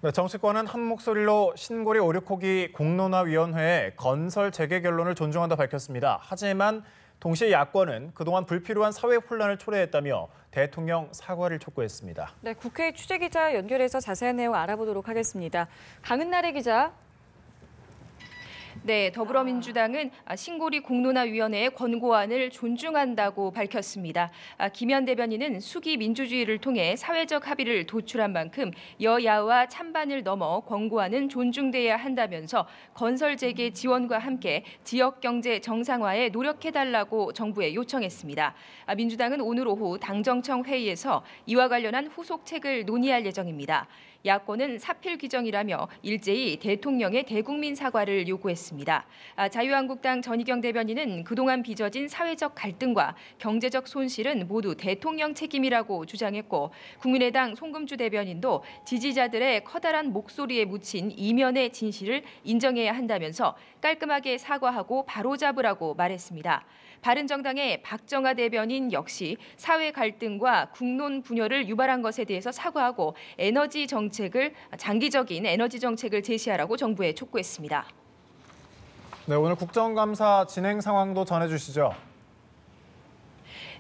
네, 정치권은 한 목소리로 신고리 오류코기 공론화위원회의 건설 재개 결론을 존중한다 밝혔습니다. 하지만 동시에 야권은 그동안 불필요한 사회 혼란을 초래했다며 대통령 사과를 촉구했습니다. 네, 국회 취재기자 연결해서 자세한 내용 알아보도록 하겠습니다. 강은나래 기자. 네, 더불어민주당은 신고리 공론화위원회의 권고안을 존중한다고 밝혔습니다. 김현 대변인은 수기 민주주의를 통해 사회적 합의를 도출한 만큼 여야와 찬반을 넘어 권고안은 존중돼야 한다면서 건설 재개 지원과 함께 지역 경제 정상화에 노력해달라고 정부에 요청했습니다. 민주당은 오늘 오후 당정청 회의에서 이와 관련한 후속책을 논의할 예정입니다. 야권은 사필 규정이라며 일제히 대통령의 대국민 사과를 요구했습니다. 자유한국당 전희경 대변인은 그동안 빚어진 사회적 갈등과 경제적 손실은 모두 대통령 책임이라고 주장했고, 국민의당 송금주 대변인도 지지자들의 커다란 목소리에 묻힌 이면의 진실을 인정해야 한다면서 깔끔하게 사과하고 바로잡으라고 말했습니다. 바른정당의 박정아 대변인 역시 사회 갈등과 국론 분열을 유발한 것에 대해서 사과하고 장기적인 에너지 정책을 제시하라고 정부에 촉구했습니다. 네, 오늘 국정감사 진행 상황도 전해주시죠.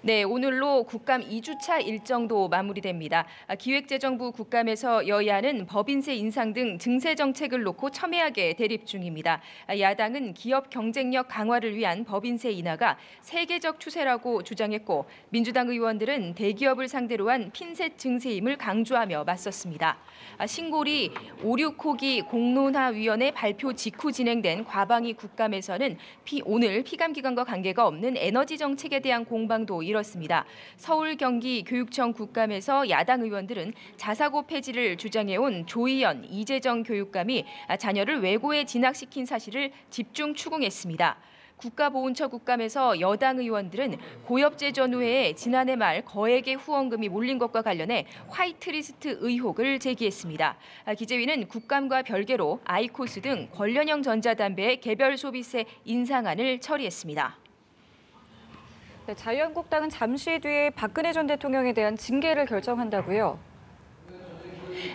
네, 오늘로 국감 2주차 일정도 마무리됩니다. 기획재정부 국감에서 여야는 법인세 인상 등 증세 정책을 놓고 첨예하게 대립 중입니다. 야당은 기업 경쟁력 강화를 위한 법인세 인하가 세계적 추세라고 주장했고, 민주당 의원들은 대기업을 상대로 한 핀셋 증세임을 강조하며 맞섰습니다. 신고리 오류코기 공론화위원회 발표 직후 진행된 과방위 국감에서는 오늘 피감기관과 관계가 없는 에너지 정책에 대한 공방도 이렇습니다. 서울 경기 교육청 국감에서 야당 의원들은 자사고 폐지를 주장해온 조희연, 이재정 교육감이 자녀를 외고에 진학시킨 사실을 집중 추궁했습니다. 국가보훈처 국감에서 여당 의원들은 고엽제 전후에 지난해 말 거액의 후원금이 몰린 것과 관련해 화이트리스트 의혹을 제기했습니다. 기재위는 국감과 별개로 아이코스 등 관련형 전자담배의 개별 소비세 인상안을 처리했습니다. 네, 자유한국당은 잠시 뒤에 박근혜 전 대통령에 대한 징계를 결정한다고요.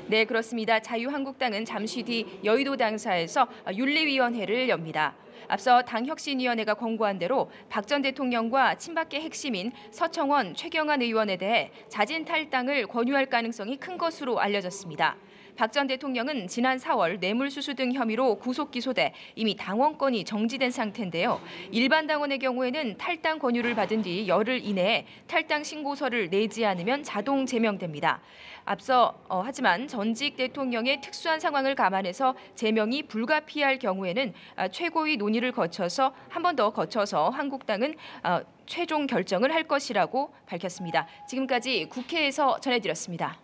네, 그렇습니다. 자유한국당은 잠시 뒤 여의도 당사에서 윤리위원회를 엽니다. 앞서 당혁신위원회가 권고한 대로 박 전 대통령과 친박계 핵심인 서청원, 최경환 의원에 대해 자진 탈당을 권유할 가능성이 큰 것으로 알려졌습니다. 박 전 대통령은 지난 4월 뇌물수수 등 혐의로 구속 기소돼 이미 당원권이 정지된 상태인데요. 일반 당원의 경우에는 탈당 권유를 받은 뒤 열흘 이내에 탈당 신고서를 내지 않으면 자동 제명됩니다. 하지만 전직 대통령의 특수한 상황을 감안해서 제명이 불가피할 경우에는 최고위 논의를 거쳐서 한 번 더 거쳐서 한국당은 최종 결정을 할 것이라고 밝혔습니다. 지금까지 국회에서 전해드렸습니다.